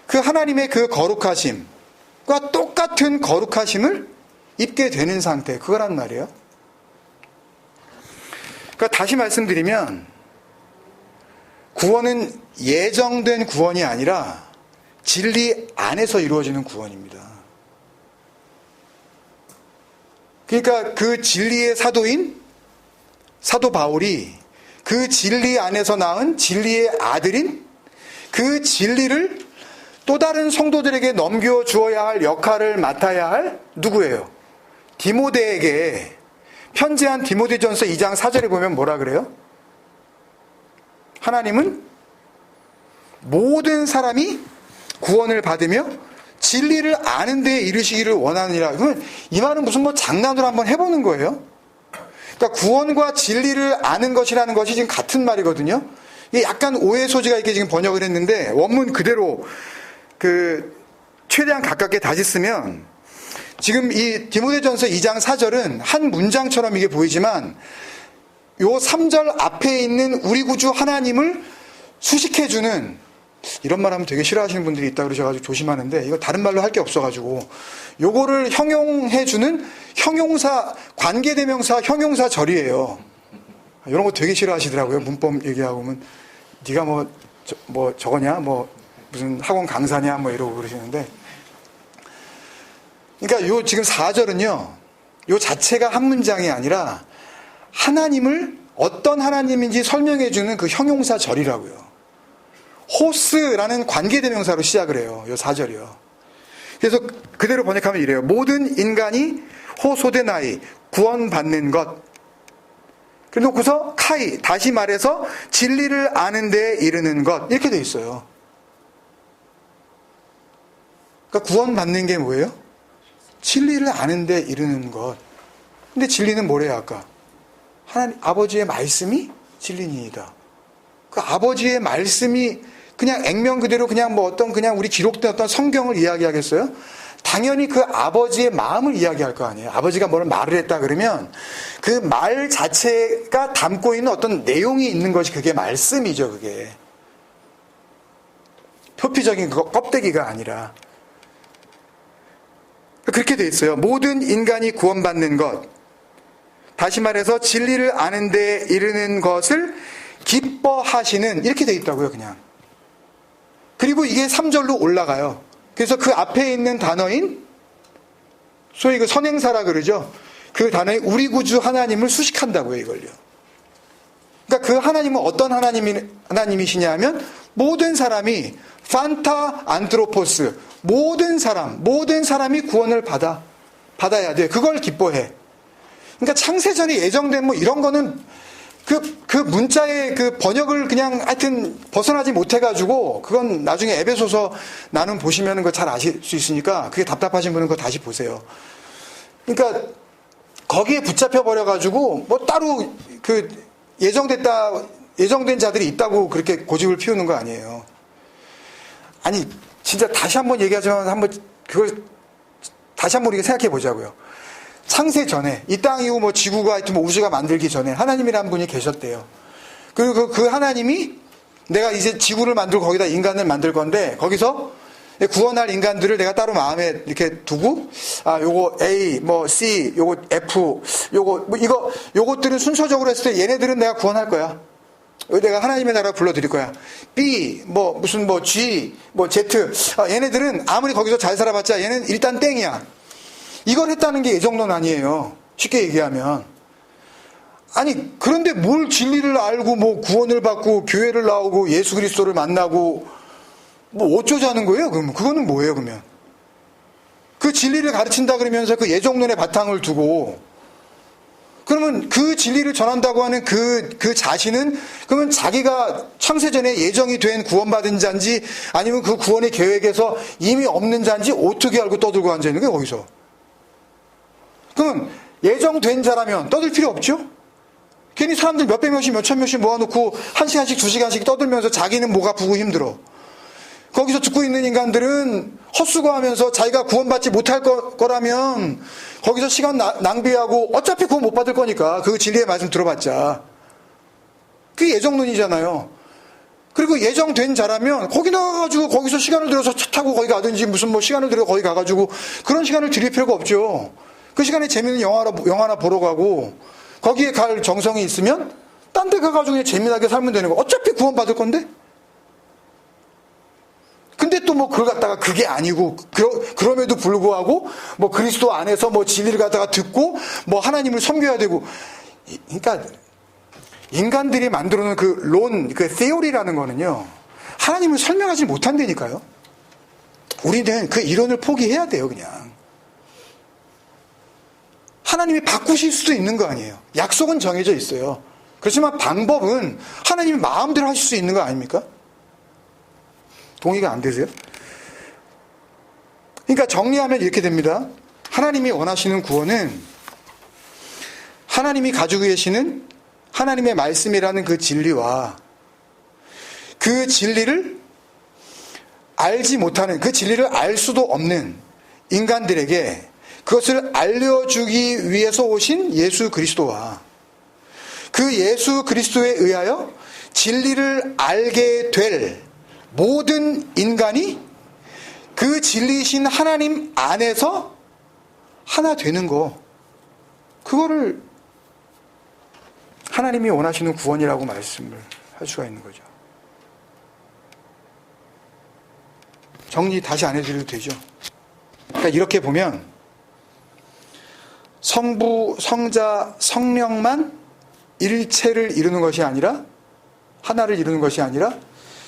그 하나님의 그 거룩하심과 똑같은 거룩하심을 입게 되는 상태. 그거란 말이에요. 그러니까 다시 말씀드리면 구원은 예정된 구원이 아니라 진리 안에서 이루어지는 구원입니다. 그러니까 그 진리의 사도인 사도 바울이 그 진리 안에서 낳은 진리의 아들인 그 진리를 또 다른 성도들에게 넘겨주어야 할 역할을 맡아야 할 누구예요? 디모데에게 편지한 디모데전서 2장 4절에 보면 뭐라 그래요? 하나님은 모든 사람이 구원을 받으며 진리를 아는 데에 이르시기를 원하느니라. 그러면 이 말은 무슨 뭐 장난으로 한번 해보는 거예요. 그러니까 구원과 진리를 아는 것이라는 것이 지금 같은 말이거든요. 이게 약간 오해 소지가 있게 지금 번역을 했는데 원문 그대로 그 최대한 가깝게 다시 쓰면 지금 이 디모데전서 2장 4절은 한 문장처럼 이게 보이지만 요 3절 앞에 있는 우리 구주 하나님을 수식해주는, 이런 말 하면 되게 싫어하시는 분들이 있다 그러셔가지고 조심하는데, 이거 다른 말로 할 게 없어가지고 요거를 형용해주는 형용사, 관계대명사 형용사절이에요. 이런 거 되게 싫어하시더라고요. 문법 얘기하고 보면 네가 뭐 저거냐, 뭐 무슨 학원 강사냐, 뭐 이러고 그러시는데, 그러니까 요 지금 4절은요 요 자체가 한 문장이 아니라 하나님을 어떤 하나님인지 설명해주는 그 형용사절이라고요. 호스라는 관계대명사로 시작을 해요. 요 4절이요. 그래서 그대로 번역하면 이래요. 모든 인간이 호소데나이, 구원받는 것. 그래놓고서 카이, 다시 말해서 진리를 아는 데 이르는 것. 이렇게 돼 있어요. 그러니까 구원받는 게 뭐예요? 진리를 아는 데 이르는 것. 근데 진리는 뭐래요, 아까? 하나님 아버지의 말씀이 진리니이다. 그 아버지의 말씀이 그냥 액면 그대로 그냥 뭐 어떤 그냥 우리 기록된 어떤 성경을 이야기하겠어요? 당연히 그 아버지의 마음을 이야기할 거 아니에요. 아버지가 뭘 말을 했다 그러면 그 말 자체가 담고 있는 어떤 내용이 있는 것이 그게 말씀이죠. 그게 표피적인 껍데기가 아니라. 그렇게 돼 있어요. 모든 인간이 구원받는 것, 다시 말해서 진리를 아는 데 이르는 것을 기뻐하시는, 이렇게 돼 있다고요. 그냥. 그리고 이게 3절로 올라가요. 그래서 그 앞에 있는 단어인 소위 그 선행사라 그러죠. 그 단어인 우리 구주 하나님을 수식한다고요. 이걸요. 그러니까 그 하나님은 어떤 하나님이시냐 하면 모든 사람이 판타 안트로포스, 모든 사람이 구원을 받아야 돼. 그걸 기뻐해. 그러니까 창세전에 예정된 뭐 이런 거는 그 문자의 그 번역을 그냥 하여튼 벗어나지 못해가지고 그건 나중에 에베소서 나눔 보시면은 그거 잘 아실 수 있으니까 그게 답답하신 분은 그거 다시 보세요. 그러니까 거기에 붙잡혀 버려가지고 뭐 따로 그 예정된 자들이 있다고 그렇게 고집을 피우는 거 아니에요. 아니 진짜 다시 한번 얘기하지만 한번 그걸 다시 한번 우리가 생각해 보자고요. 창세 전에 이 땅 이후 뭐 지구가 하여튼 뭐 우주가 만들기 전에 하나님이라는 분이 계셨대요. 그리고 그 하나님이 내가 이제 지구를 만들고 거기다 인간을 만들 건데 거기서 구원할 인간들을 내가 따로 마음에 이렇게 두고 요거 A 뭐 C 요거 F 요거 뭐 요것들은 순서적으로 했을 때 얘네들은 내가 구원할 거야. 내가 하나님의 나라 불러드릴 거야. B 뭐 무슨 뭐 G 뭐 Z 얘네들은 아무리 거기서 잘 살아봤자 얘는 일단 땡이야. 이걸 했다는 게 예정론 아니에요. 쉽게 얘기하면. 아니 그런데 뭘 진리를 알고 뭐 구원을 받고 교회를 나오고 예수 그리스도를 만나고 뭐 어쩌자는 거예요? 그러면 그거는 뭐예요? 그러면 그 진리를 가르친다 그러면서 그 예정론의 바탕을 두고 그러면 그 진리를 전한다고 하는 그 자신은 그러면 자기가 창세전에 예정이 된 구원받은 자인지 아니면 그 구원의 계획에서 이미 없는 자인지 어떻게 알고 떠들고 앉아있는 거예요? 거기서. 그럼 예정된 자라면 떠들 필요 없죠? 괜히 사람들 몇백 명씩 몇천 명씩 모아놓고 1시간씩 2시간씩 떠들면서 자기는 목 아프고 힘들어. 거기서 듣고 있는 인간들은 헛수고하면서 자기가 구원받지 못할 거라면 거기서 시간 낭비하고 어차피 구원 못 받을 거니까 그 진리의 말씀 들어봤자. 그게 예정론이잖아요. 그리고 예정된 자라면 거기 나가가지고 거기서 시간을 들여서 차 타고 거기 가든지 무슨 뭐 시간을 들여 거기 가가지고 그런 시간을 들일 필요가 없죠. 그 시간에 재밌는 영화나 보러 가고 거기에 갈 정성이 있으면 딴 데 가가지고 그냥 재미나게 살면 되는 거. 어차피 구원 받을 건데. 근데 또 뭐 그걸 갖다가 그게 아니고 그럼에도 불구하고 뭐 그리스도 안에서 뭐 진리를 갖다가 듣고 뭐 하나님을 섬겨야 되고. 그러니까 인간들이 만들어 놓은 그 theory라는 거는요. 하나님을 설명하지 못한다니까요. 우리는 그 이론을 포기해야 돼요. 그냥. 하나님이 바꾸실 수도 있는 거 아니에요. 약속은 정해져 있어요. 그렇지만 방법은 하나님이 마음대로 하실 수 있는 거 아닙니까? 동의가 안 되세요? 그러니까 정리하면 이렇게 됩니다. 하나님이 원하시는 구원은 하나님이 가지고 계시는 하나님의 말씀이라는 그 진리와 그 진리를 알지 못하는, 그 진리를 알 수도 없는 인간들에게 그것을 알려주기 위해서 오신 예수 그리스도와 그 예수 그리스도에 의하여 진리를 알게 될 모든 인간이 그 진리이신 하나님 안에서 하나 되는 거, 그거를 하나님이 원하시는 구원이라고 말씀을 할 수가 있는 거죠. 정리 다시 안 해드려도 되죠. 그러니까 이렇게 보면 성부, 성자, 성령만 일체를 이루는 것이 아니라, 하나를 이루는 것이 아니라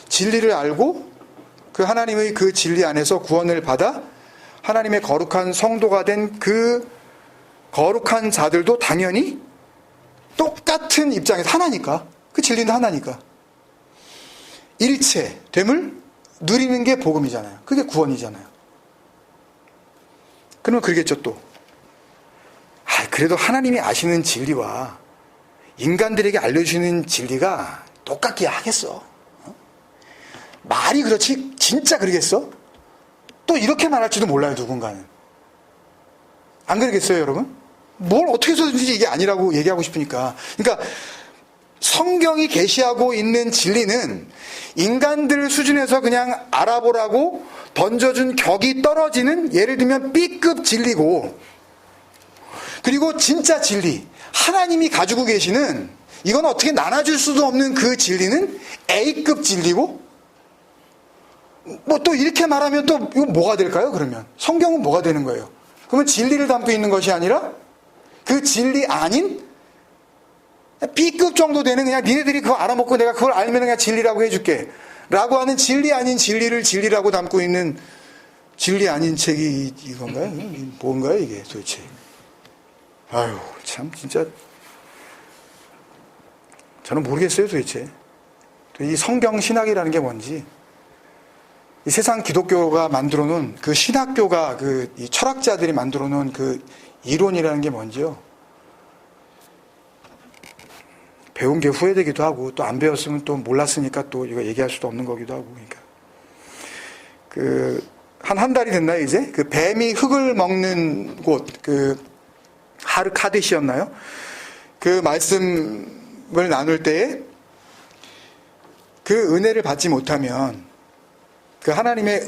진리를 알고 그 하나님의 그 진리 안에서 구원을 받아 하나님의 거룩한 성도가 된 그 거룩한 자들도 당연히 똑같은 입장에서 하나니까, 그 진리는 하나니까 일체됨을 누리는 게 복음이잖아요. 그게 구원이잖아요. 그러면 그러겠죠 또. 그래도 하나님이 아시는 진리와 인간들에게 알려주는 진리가 똑같게 하겠어? 말이 그렇지 진짜 그러겠어? 또 이렇게 말할지도 몰라요, 누군가는. 안 그러겠어요, 여러분? 뭘 어떻게 해서든지 이게 아니라고 얘기하고 싶으니까. 그러니까 성경이 계시하고 있는 진리는 인간들 수준에서 그냥 알아보라고 던져준 격이 떨어지는, 예를 들면 B급 진리고, 그리고 진짜 진리, 하나님이 가지고 계시는, 이건 어떻게 나눠줄 수도 없는 그 진리는 A급 진리고, 뭐 또 이렇게 말하면 또 이건 뭐가 될까요? 그러면 성경은 뭐가 되는 거예요? 그러면 진리를 담고 있는 것이 아니라 그 진리 아닌 B급 정도 되는, 그냥 니네들이 그거 알아먹고 내가 그걸 알면 그냥 진리라고 해줄게 라고 하는 진리 아닌 진리를 진리라고 담고 있는 진리 아닌 책이 이건가요? 뭔가요 이게 도대체? 아유 참 진짜 저는 모르겠어요 도대체. 이 성경 신학이라는 게 뭔지, 이 세상 기독교가 만들어 놓은 그 신학교가 이 철학자들이 만들어 놓은 그 이론이라는 게 뭔지요. 배운 게 후회되기도 하고, 또 안 배웠으면 또 몰랐으니까 또 이거 얘기할 수도 없는 거기도 하고, 그러니까. 한 달이 됐나요, 이제? 그 뱀이 흙을 먹는 곳, 하르카데시였나요? 그 말씀을 나눌 때에 그 은혜를 받지 못하면, 그 하나님의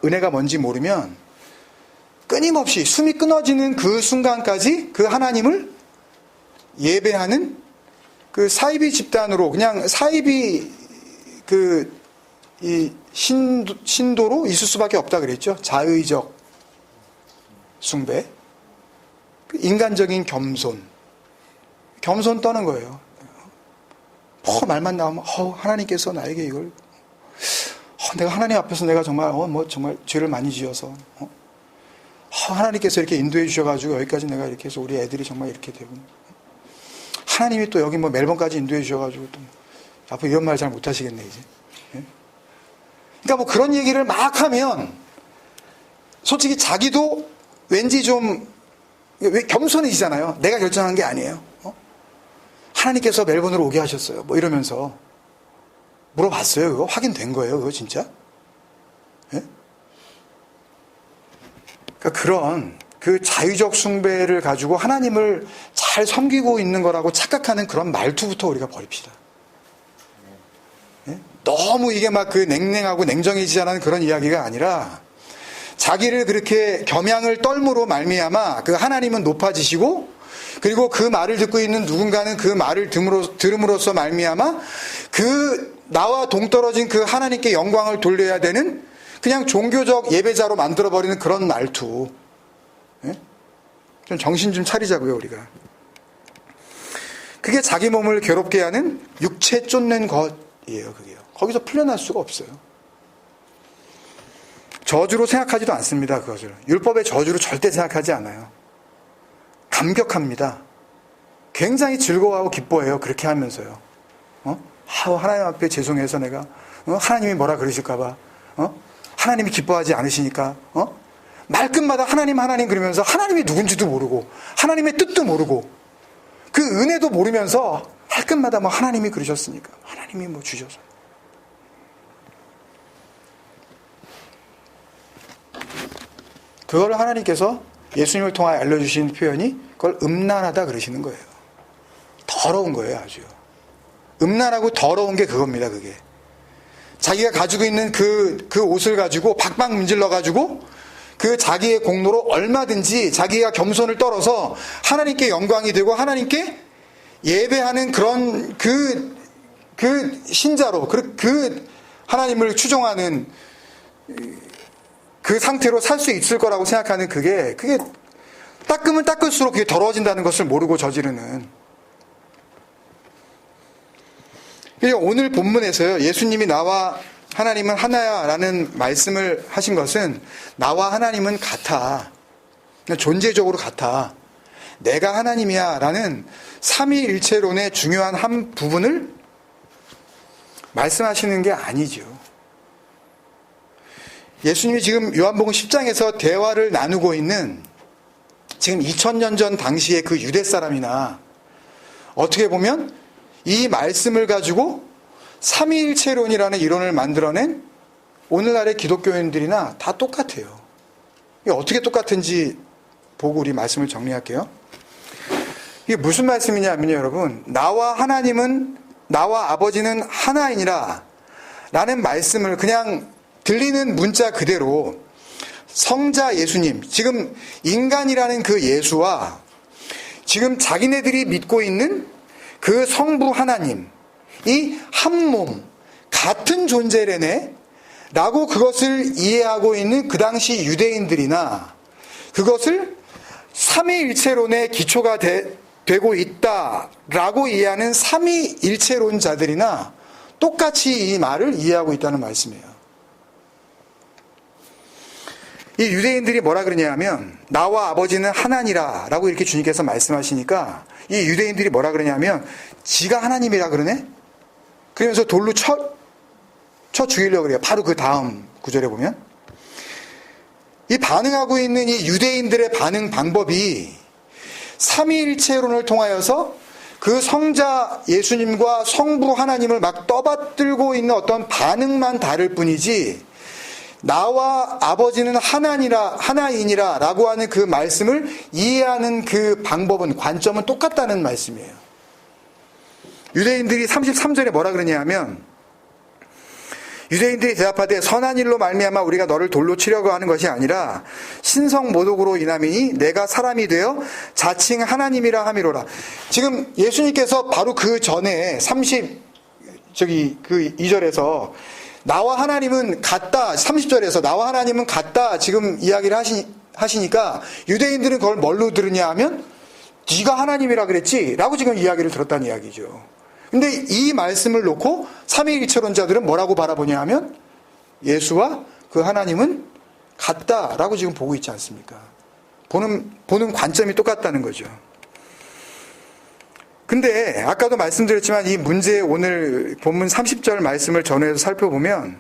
은혜가 뭔지 모르면 끊임없이 숨이 끊어지는 그 순간까지 그 하나님을 예배하는 그 사이비 집단으로, 그냥 사이비 이 신도로 있을 수밖에 없다 그랬죠. 자의적 숭배, 인간적인 겸손 떠는 거예요. 말만 나오면 하나님께서 나에게 이걸, 내가 하나님 앞에서 내가 정말 정말 죄를 많이 지어서 하나님께서 이렇게 인도해 주셔가지고 여기까지 내가 이렇게 해서 우리 애들이 정말 이렇게 되고, 하나님이 또 여기 멜번까지 인도해 주셔가지고 또 앞으로 이런 말 잘 못하시겠네 이제. 그러니까 그런 얘기를 막 하면 솔직히 자기도 왠지 좀 겸손해지잖아요. 내가 결정한 게 아니에요. 하나님께서 멜번으로 오게 하셨어요. 이러면서 물어봤어요. 그거 확인된 거예요. 그거 진짜? 예? 그러니까 그런 그 자유적 숭배를 가지고 하나님을 잘 섬기고 있는 거라고 착각하는 그런 말투부터 우리가 버립시다. 예? 너무 이게 냉랭하고 냉정해지지 않은 그런 이야기가 아니라, 자기를 그렇게 겸양을 떨므로 말미암아 그 하나님은 높아지시고, 그리고 그 말을 듣고 있는 누군가는 그 말을 들음으로써 말미암아 나와 동떨어진 그 하나님께 영광을 돌려야 되는 그냥 종교적 예배자로 만들어버리는 그런 말투. 예? 좀 정신 좀 차리자고요, 우리가. 그게 자기 몸을 괴롭게 하는 육체 쫓는 것이에요, 그게요. 거기서 풀려날 수가 없어요. 저주로 생각하지도 않습니다, 그것을. 율법의 저주로 절대 생각하지 않아요. 감격합니다. 굉장히 즐거워하고 기뻐해요, 그렇게 하면서요. 하나님 앞에 죄송해서 내가, 하나님이 뭐라 그러실까봐, 하나님이 기뻐하지 않으시니까, 말끝마다 하나님 그러면서 하나님이 누군지도 모르고, 하나님의 뜻도 모르고, 그 은혜도 모르면서 말끝마다 하나님이 그러셨으니까, 하나님이 주셔서. 그걸 하나님께서 예수님을 통하여 알려주신 표현이 그걸 음란하다 그러시는 거예요. 더러운 거예요, 아주. 음란하고 더러운 게 그겁니다, 그게. 자기가 가지고 있는 그 옷을 가지고 박박 문질러 가지고 그 자기의 공로로 얼마든지 자기가 겸손을 떨어서 하나님께 영광이 되고 하나님께 예배하는 그런 그 신자로 그 하나님을 추종하는 그 상태로 살 수 있을 거라고 생각하는 그게 닦으면 닦을수록 그게 더러워진다는 것을 모르고 저지르는. 오늘 본문에서요, 예수님이 나와 하나님은 하나야 라는 말씀을 하신 것은 나와 하나님은 같아. 존재적으로 같아. 내가 하나님이야 라는 삼위일체론의 중요한 한 부분을 말씀하시는 게 아니죠. 예수님이 지금 요한복음 10장에서 대화를 나누고 있는 지금 2000년 전 당시의 그 유대 사람이나 어떻게 보면 이 말씀을 가지고 삼위일체론이라는 이론을 만들어낸 오늘날의 기독교인들이나 다 똑같아요. 이게 어떻게 똑같은지 보고 우리 말씀을 정리할게요. 이게 무슨 말씀이냐면요, 여러분. 나와 아버지는 하나이니라 라는 말씀을 그냥 들리는 문자 그대로 성자 예수님, 지금 인간이라는 그 예수와 지금 자기네들이 믿고 있는 그 성부 하나님, 이 한 몸, 같은 존재래네 라고 그것을 이해하고 있는 그 당시 유대인들이나 그것을 삼위일체론의 기초가 되고 있다라고 이해하는 삼위일체론자들이나 똑같이 이 말을 이해하고 있다는 말씀이에요. 이 유대인들이 뭐라 그러냐면 나와 아버지는 하나니라 라고 이렇게 주님께서 말씀하시니까 이 유대인들이 뭐라 그러냐면 지가 하나님이라 그러네? 그러면서 돌로 쳐 죽이려고 그래요. 바로 그 다음 구절에 보면 이 반응하고 있는 이 유대인들의 반응 방법이 삼위일체론을 통하여서 그 성자 예수님과 성부 하나님을 막 떠받들고 있는 어떤 반응만 다를 뿐이지 나와 아버지는 하나이니라 라고 하는 그 말씀을 이해하는 그 방법은 관점은 똑같다는 말씀이에요. 유대인들이 33절에 뭐라 그러냐면 유대인들이 대답하되 선한 일로 말미암아 우리가 너를 돌로 치려고 하는 것이 아니라 신성 모독으로 인함이니 내가 사람이 되어 자칭 하나님이라 함이로라. 지금 예수님께서 바로 그 전에 2절에서 나와 하나님은 같다, 30절에서 나와 하나님은 같다 지금 이야기를 하시니까 유대인들은 그걸 뭘로 들으냐 하면 네가 하나님이라 그랬지 라고 지금 이야기를 들었다는 이야기죠. 근데 이 말씀을 놓고 삼위일체론자들은 뭐라고 바라보냐 하면 예수와 그 하나님은 같다라고 지금 보고 있지 않습니까? 보는 관점이 똑같다는 거죠. 근데 아까도 말씀드렸지만 이 문제 오늘 본문 30절 말씀을 전해서 살펴보면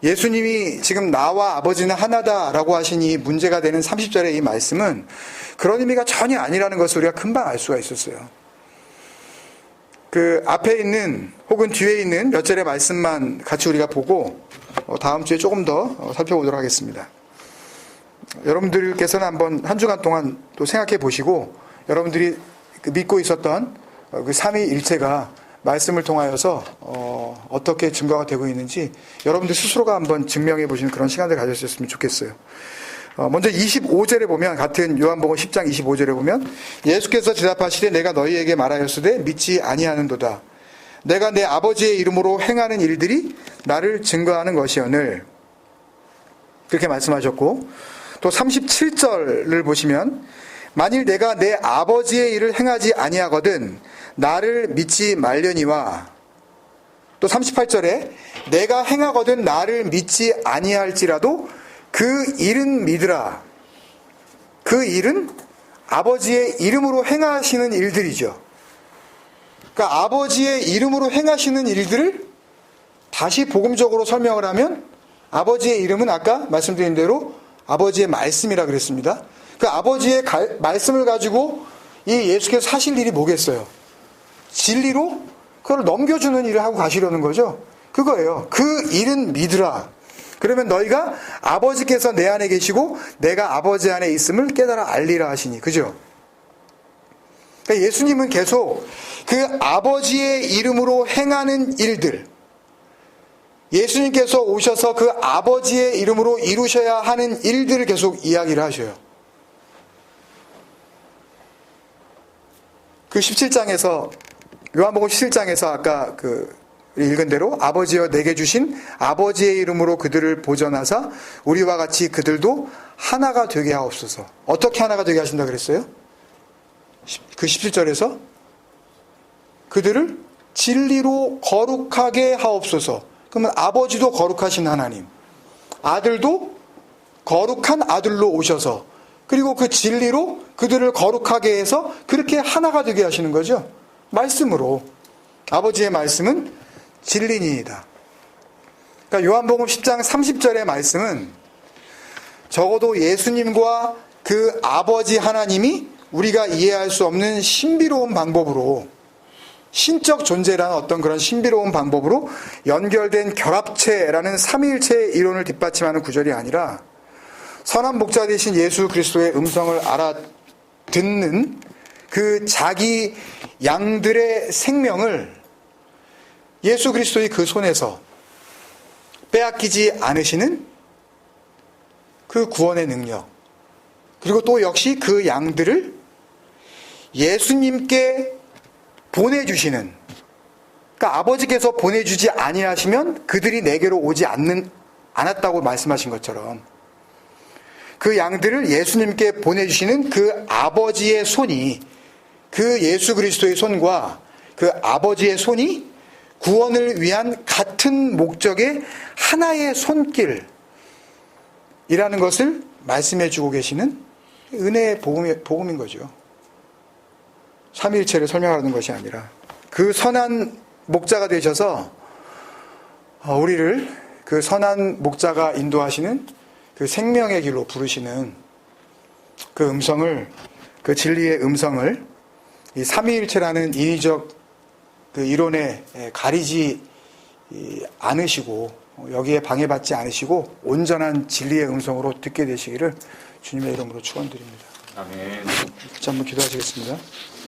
예수님이 지금 나와 아버지는 하나다라고 하신 이 문제가 되는 30절의 이 말씀은 그런 의미가 전혀 아니라는 것을 우리가 금방 알 수가 있었어요. 그 앞에 있는 혹은 뒤에 있는 몇 절의 말씀만 같이 우리가 보고 다음 주에 조금 더 살펴보도록 하겠습니다. 여러분들께서는 한번 한 주간 동안 또 생각해 보시고 여러분들이 믿고 있었던 그 삼위일체가 말씀을 통하여서 어떻게 증거가 되고 있는지 여러분들 스스로가 한번 증명해 보시는 그런 시간을 가졌으면 좋겠어요. 먼저 25절에 보면 같은 요한복음 10장 25절에 보면 예수께서 대답하시되 내가 너희에게 말하였으되 믿지 아니하는도다. 내가 내 아버지의 이름으로 행하는 일들이 나를 증거하는 것이오늘 그렇게 말씀하셨고 또 37절을 보시면 만일 내가 내 아버지의 일을 행하지 아니하거든 나를 믿지 말려니와 또 38절에 내가 행하거든 나를 믿지 아니할지라도 그 일은 믿으라. 그 일은 아버지의 이름으로 행하시는 일들이죠. 그러니까 아버지의 이름으로 행하시는 일들을 다시 복음적으로 설명을 하면 아버지의 이름은 아까 말씀드린 대로 아버지의 말씀이라 그랬습니다. 그 아버지의 말씀을 가지고 이 예수께서 하실 일이 뭐겠어요? 진리로 그걸 넘겨주는 일을 하고 가시려는 거죠. 그거예요. 그 일은 믿으라. 그러면 너희가 아버지께서 내 안에 계시고 내가 아버지 안에 있음을 깨달아 알리라 하시니. 그죠? 그러니까 예수님은 계속 그 아버지의 이름으로 행하는 일들, 예수님께서 오셔서 그 아버지의 이름으로 이루셔야 하는 일들을 계속 이야기를 하셔요. 그 17장에서 요한복음 17장에서 아까 읽은 대로 아버지여 내게 주신 아버지의 이름으로 그들을 보전하사 우리와 같이 그들도 하나가 되게 하옵소서. 어떻게 하나가 되게 하신다 그랬어요? 그 17절에서 그들을 진리로 거룩하게 하옵소서. 그러면 아버지도 거룩하신 하나님, 아들도 거룩한 아들로 오셔서 그리고 그 진리로 그들을 거룩하게 해서 그렇게 하나가 되게 하시는 거죠. 말씀으로. 아버지의 말씀은 진리니이다. 그러니까 요한복음 10장 30절의 말씀은 적어도 예수님과 그 아버지 하나님이 우리가 이해할 수 없는 신비로운 방법으로 신적 존재라는 어떤 그런 신비로운 방법으로 연결된 결합체라는 삼위일체의 이론을 뒷받침하는 구절이 아니라 선한 목자 되신 예수 그리스도의 음성을 알아듣는 그 자기 양들의 생명을 예수 그리스도의 그 손에서 빼앗기지 않으시는 그 구원의 능력, 그리고 또 역시 그 양들을 예수님께 보내주시는, 그러니까 아버지께서 보내주지 아니하시면 그들이 내게로 오지 않았다고 말씀하신 것처럼 그 양들을 예수님께 보내주시는 그 아버지의 손이, 그 예수 그리스도의 손과 그 아버지의 손이 구원을 위한 같은 목적의 하나의 손길이라는 것을 말씀해 주고 계시는 은혜의 복음인 거죠. 삼위일체를 설명하는 것이 아니라 그 선한 목자가 되셔서 우리를 그 선한 목자가 인도하시는 그 생명의 길로 부르시는 그 음성을, 그 진리의 음성을 이 삼위일체라는 인위적 그 이론에 가리지 않으시고 여기에 방해받지 않으시고 온전한 진리의 음성으로 듣게 되시기를 주님의 이름으로 축원드립니다. 아멘. 한번 기도하시겠습니다.